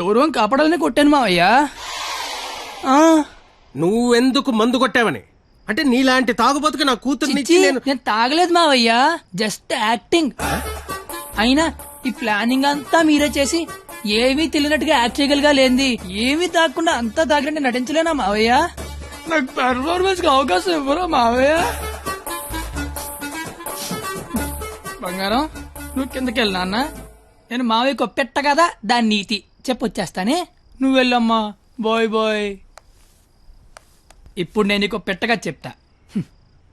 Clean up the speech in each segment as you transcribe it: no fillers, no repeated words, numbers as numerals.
గౌరవం కాపాడాలని కొట్టాను మావయ్య. నువ్వెందుకు మందు కొట్టావని? అంటే నీలాంటి తాగుబోతుకి నా కూతుర్నిచ్చి నేను తాగలేదు మావయ్య, జస్ట్ యాక్టింగ్. అయినా ఈ ప్లానింగ్ అంతా మీరే చేసి ఏమీ తెలియనట్టుగా యాక్ట్ చేయగలిగా లేంది. ఏమీ తాగకుండా అంతా తాగినట్టు నటించలేనా మావయ్య? నాకు పెర్ఫార్మెన్స్ కి అవకాశం ఇవ్వరా మావయ్య? బంగారం, నువ్వు కిందకి వెళ్ళు నాన్న. నేను మావయ్యకు పెట్ట కదా దాని నీతి చెప్పొచ్చేస్తానే. నువ్వు వెళ్ళమ్మా. Bye bye. ఇప్పుడు నేను నీకు పెట్టగా చెప్తా.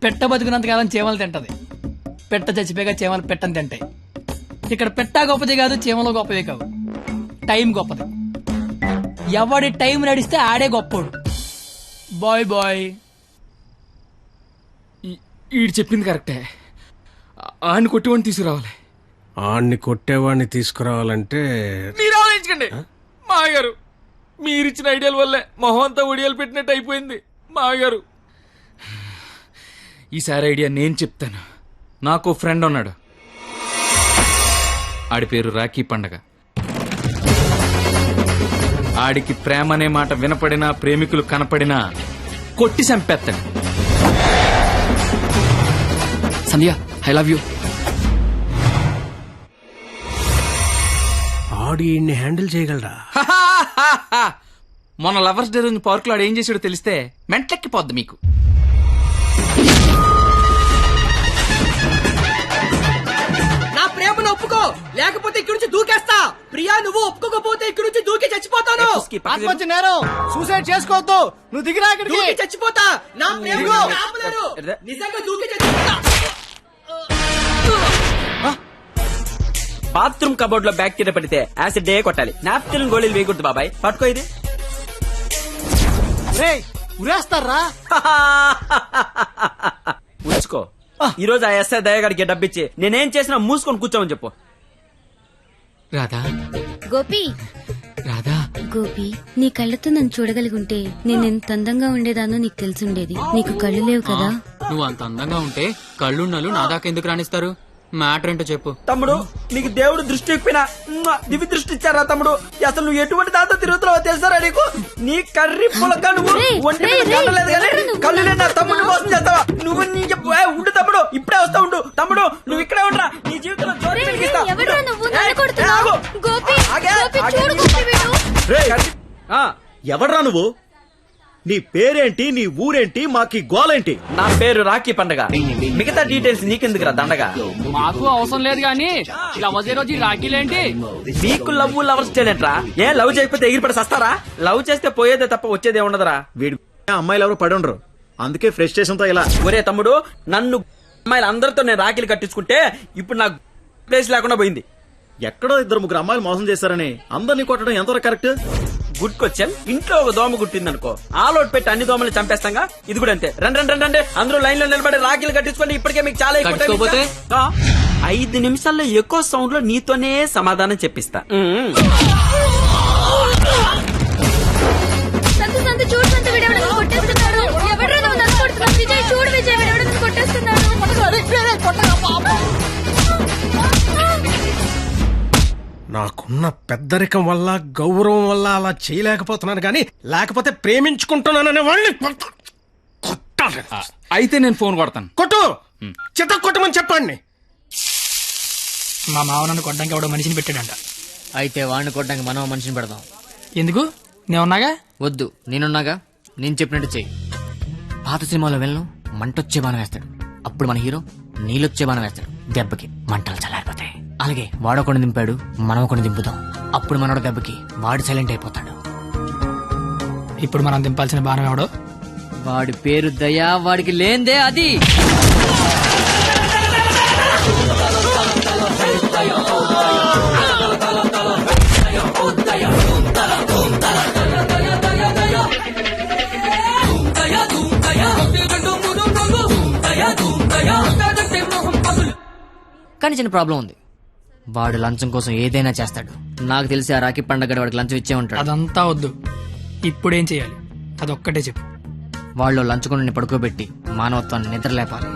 పెట్ట బతుకున్నంతకాలం చీమలు తింటది, పెట్ట చచ్చిపోయాక చీమలు పెట్టని తింటాయి. ఇక్కడ పెట్ట గొప్పది కాదు, చీమలు గొప్పది కావు, టైం గొప్పది. ఎవడి టైం నడిస్తే ఆడే గొప్పోడు. Bye bye. ఈడు చెప్పింది కరెక్టే. ఆడిని కొట్టేవాడిని తీసుకురావాలి. ఆడిని కొట్టేవాడిని తీసుకురావాలంటే మీరు ఆలోచించకండి మాగారు. మీరిచ్చిన ఐడియాల వల్లే మొహం అంతా ఒడియాలు పెట్టినట్టు అయిపోయింది మాగారు. ఈసారి ఐడియా నేను చెప్తాను. నాకు ఫ్రెండ్ ఉన్నాడు, ఆడి పేరు రాఖీ పండగ. ఆడికి ప్రేమ అనే మాట వినపడినా, ప్రేమికులు కనపడినా కొట్టి చంపేస్తాడు. Sandhya, I love you. ఆడి హ్యాండిల్ చేయగలరా? మొన్న లవర్స్ డే రోజు పార్క్ లో ఆడు ఏం చేసాడో తెలిస్తే మెంట్లెక్కిపోద్ది మీకు. నా ప్రేమను ఒప్పుకో, లేకపోతే ఇక్కడి నుంచి దూకేస్తా. ప్రియా, నువ్వు ఒప్పుకోకపోతే ఇక్కడి నుంచి దూకి చచ్చిపోతాను. ఆత్మహత్య నేరం, సూసైడ్ చేసుకోవద్దు. నువ్వు దిగిరా, దూకి చచ్చిపోతా. నా ప్రేమను ఆపలేరు. నిజంగా దూకి చచ్చిపోతా. బాత్రూమ్ కబోర్డ్ లో బ్యాక్టీరియా పడితే యాసిడ్ డే కొట్టాలి. నాప్కిన్ గోళీలు వేయకూడదు బాబాయ్. పట్టుకో ఇది. ఉరేస్తారా? ఉంచుకో. ఈ రోజు ఆ ఎస్ఐ దయగాడికి డబ్బిచ్చి నేనేం చేసినా మూసుకొని కూర్చోమని చెప్పు. రాధా, గోపి, రాధా, గోపి, నీ కళ్ళతో నన్ను చూడగలిగి ఉంటే నేను ఎంత అందంగా ఉండేదానో నీకు తెలిసుండేది. నీకు కళ్ళు లేవు కదా. నువ్వు అంత అందంగా ఉంటే కళ్ళున్నలు నా దాకా ఎందుకు రాణిస్తారు? మ్యాటర్ ఏంటో చెప్పు. తమ్ముడు, నీకు దేవుడు దృష్టి ఇప్పినా దివి దృష్టి ఇచ్చారా తమ్ముడు? అసలు నువ్వు ఎటువంటి దాంతో తిరుగుతున్నావో తెలుసారా నీకు? నీ కర్రీ పులక నువ్వు ఒంటి మీద కట్టలేదు కానీ కళ్ళు లేని తమ్ముడు మోసం చేస్తావా నువ్వు? నీ ఉండు తమ్ముడు, ఇప్పుడే వస్తా ఉండు. తమ్ముడు, నువ్వు ఇక్కడే ఉండరా, నీ జీవితంలో జ్యోతి వెలిగిస్తా. ఎవడ్రా నువ్వు? నీ పేరేంటి, నీ ఊరేంటి, మాకి గోలేంటి? నా పేరు రాఖీ పండగ. మిగతా డీటెయిల్స్ నీకెందుకురా దండగా? మాకు అవసరం లేదు గానీ లవ్ రోజు రాఖీలేంటి? మీకు లవ్ లవర్స్ చేయలేంట్రా? ఏ లవ్ చేయకపోతే ఎగిరిపడి సస్తారా? లవ్ చేస్తే పోయేదే తప్ప వచ్చేదే ఉండదురా. వీడు అమ్మాయిలు ఎవరు పడి ఉండరు, అందుకే ఫ్రస్ట్రేషన్ తో ఇలా. ఒరే తమ్ముడు, నన్ను అమ్మాయిలు అందరితో నేను రాఖీలు కట్టించుకుంటే ఇప్పుడు నాకు ప్లేస్ లేకుండా పోయింది. ఎక్కడో 2-3 అమ్మాయిలు మోసం చేశారని అందరినీ కొట్టడం ఎంతవరకు కరెక్ట్? Good question. ఇంట్లో ఒక దోమ గుట్టిందనుకో, ఆలోట్ పెట్టి అన్ని దోమలు చంపేస్తాగా. ఇది కూడా అంతే. రండి అందరూ లైన్ లో నిలబడి రాఖీలు కట్టించుకోండి. ఇప్పటికే మీకు చాలా ఎక్కువ. 5 నిమిషాల్లో ఎక్కువ సౌండ్ లో నీతోనే సమాధానం చెప్పిస్తా. నాకున్న పెద్దరికం వల్ల, గౌరవం వల్ల అలా చేయలేకపోతున్నాను గానీ, లేకపోతే ప్రేమించుకుంటున్నాననే వాళ్ళని కొట్టాలి. అయితే నేను ఫోన్ కొడతాను. కొట్టు, చిత్త కొట్టమని చెప్పండి. మా మావ నన్ను కొట్టడానికి ఎవడో మనిషిని పెట్టాడంట. అయితే వాడిని కొట్టడానికి మనం మనిషిని పెడదాం. ఎందుకు? నేనున్నాగా. వద్దు, నేనున్నాగా. నేను చెప్పినట్టు చెయ్యి. పాత సినిమాలో వెళ్ళను మంటొచ్చే బాణం వేస్తాడు, అప్పుడు మన హీరో నీళ్ళొచ్చే బాణం వేస్తాడు. దెబ్బకి మంటలు చల్లారిపోతాయి. అలాగే వాడొకడిని దింపాడు, మనం ఒకడిని దింపుదాం. అప్పుడు మనోడు దెబ్బకి వాడు సైలెంట్ అయిపోతాడు. ఇప్పుడు మనం దింపాల్సిన బాణం ఎవడో? వాడి పేరు దయా, వాడికి లేందే అది. కానీ చిన్న ప్రాబ్లం ఉంది. వాడు లంచం కోసం ఏదైనా చేస్తాడు. నాకు తెలిసి ఆ రాఖీ పండగ వాడికి లంచం ఇచ్చే ఉంటాడు. అదంతా వద్దు, ఇప్పుడేం చేయాలి అదొక్కటే చెప్పు. వాళ్ళు లంచుకొని పడుకోబెట్టి మానవత్వాన్ని నిద్రలేపాలి.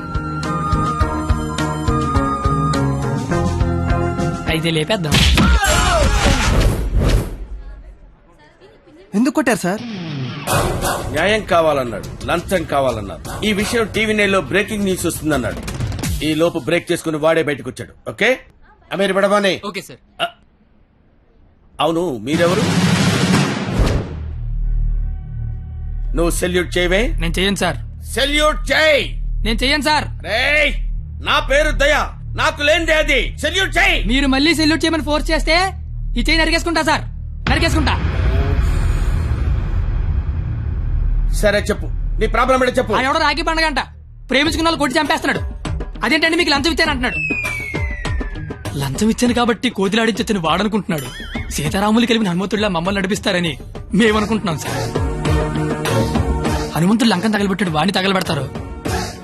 అయితే లేపేద్దాం. ఎందుకు కొట్టారు సార్? న్యాయం కావాలన్నాడు, లంచం కావాలన్నాడు. ఈ విషయం టీవీ నైన్లో బ్రేకింగ్ న్యూస్ వస్తుందన్నాడు. ఈ లోపు బ్రేక్ చేసుకుని వాడే బయటకు వచ్చాడు. ఓకే అమీర్ బడవానే. Okay sir. అవును, మీరెవరు? నువ్వు సెల్యూట్ చేయవే? నేను చెయ్యను సార్. సెల్యూట్ చేయి. నేను చెయ్యను సార్. రేయ్, నా పేరు దయా, నాకు లేనిదే అది. సెల్యూట్ చేయి. మీరు మళ్ళీ సెల్యూట్ చేయమని ఫోర్స్ చేస్తే ఈ చెయ్యి నరికేసుకుంటా సార్, నరికేసుకుంటా. సరే చెప్పు, నీ ప్రాబ్లం ఏంటో చెప్పు. ఆయన ఎవడో రాఖీ పండుగ అంట ప్రేమించుకున్న వాళ్ళు కొట్టి చంపేస్తున్నాడు. అదేంటంటే మీకు లంచం ఇచ్చాను అంటున్నాడు. లంచం ఇచ్చాను కాబట్టి కోతిలాడించొచ్చని వాడనుకుంటున్నాడు. సీతారాములు కలిపిన హనుమంతుడిలా మమ్మల్ని నడిపిస్తారని మేమనుకుంటున్నాం సార్. హనుమంతుడు లంకం తగలబెట్టాడు, వాడిని తగలబెడతారు.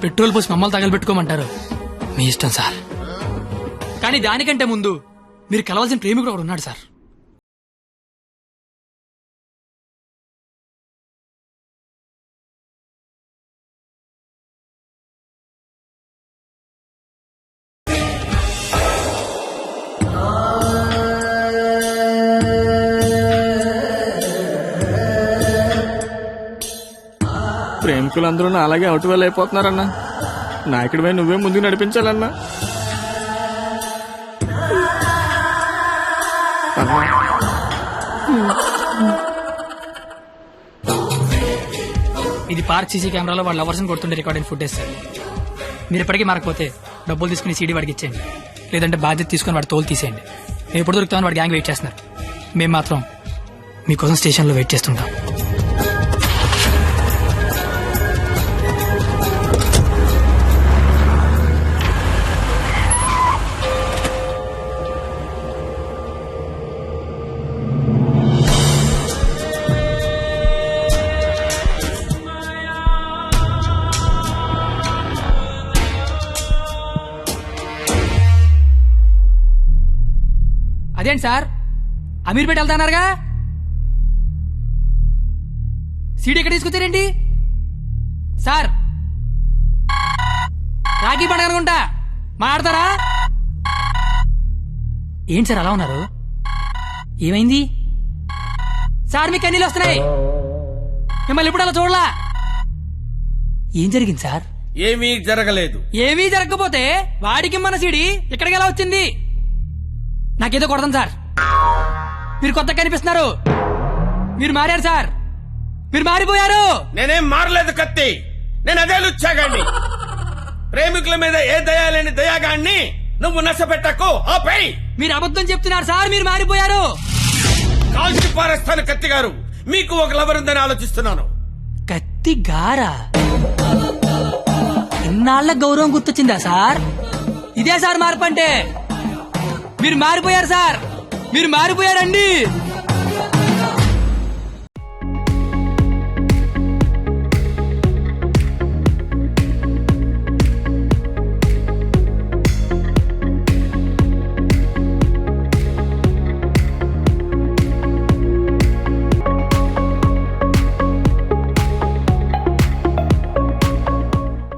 పెట్రోల్ పోసి మమ్మల్ని తగలబెట్టుకోమంటారు. మీ ఇష్టం సార్. కానీ దానికంటే ముందు మీరు కలవాల్సిన ప్రేమికుడు ఒకడు ఉన్నాడు సార్. ప్రేమికులందరూ నా అలాగే అవుట్ వెల్ అయిపోతున్నారన్నా. నాయకుడిపై నువ్వే ముందుకు నడిపించాలన్నా. ఇది పార్క్ సీసీ కెమెరాలో వాళ్ళ లవర్స్ కొడుతుండే రికార్డింగ్ ఫుటేజ్ సార్. మీరు ఇప్పటికీ మారకపోతే డబ్బులు తీసుకుని సీడీ వాడికి ఇచ్చేయండి, లేదంటే బాధ్యత తీసుకుని వాడి తోలు తీసేయండి. మేము ఎప్పుడు దొరుకుతామని వాడి గ్యాంగ్ వెయిట్ చేస్తున్నారు. మేము మాత్రం మీకోసం స్టేషన్లో వెయిట్ చేస్తుంటాం. అదేంటి సార్, అమీర్పేట వెళ్తాన్నారుగా, సీడీ ఎక్కడ తీసుకొచ్చారేంటి సార్? రాఖీ పండుగ అనుకుంటా, మాట్లాడతారా? ఏంటి సార్ అలా ఉన్నారు? ఏమైంది సార్? మీకు కన్నీళ్ళు వస్తున్నాయి. మిమ్మల్ని ఇప్పుడు అలా చూడలా. ఏం జరిగింది సార్? ఏమీ జరగలేదు. ఏమీ జరగకపోతే వాడికి మన సీడీ ఇక్కడికి ఎలా వచ్చింది? నాకేదో కొడతాం సార్. మీరు కొత్త కనిపిస్తున్నారు. మీరు మారారు సార్, మీరు మారిపోయారు. నేనేం మారలేదు కత్తి, నేను అదే లుచ్చాగాన్ని. ప్రేమికుల మీద ఏ దయా లేని దయాగాన్ని నువ్వు నష్టపెట్టకు. ఆపై మీరు అబద్ధం చెప్తున్నారు సార్, మీరు మారిపోయారు. కాల్చి పారేస్తాను కత్తి గారు. మీకు ఒక లవర్ ఉందని ఆలోచిస్తున్నాను. కత్తి గారా? ఇన్నాళ్ల గౌరవం గుర్తొచ్చిందా సార్? ఇదే సార్ మార్పు అంటే. మీరు మారిపోయారు సార్, మీరు మారిపోయారండి.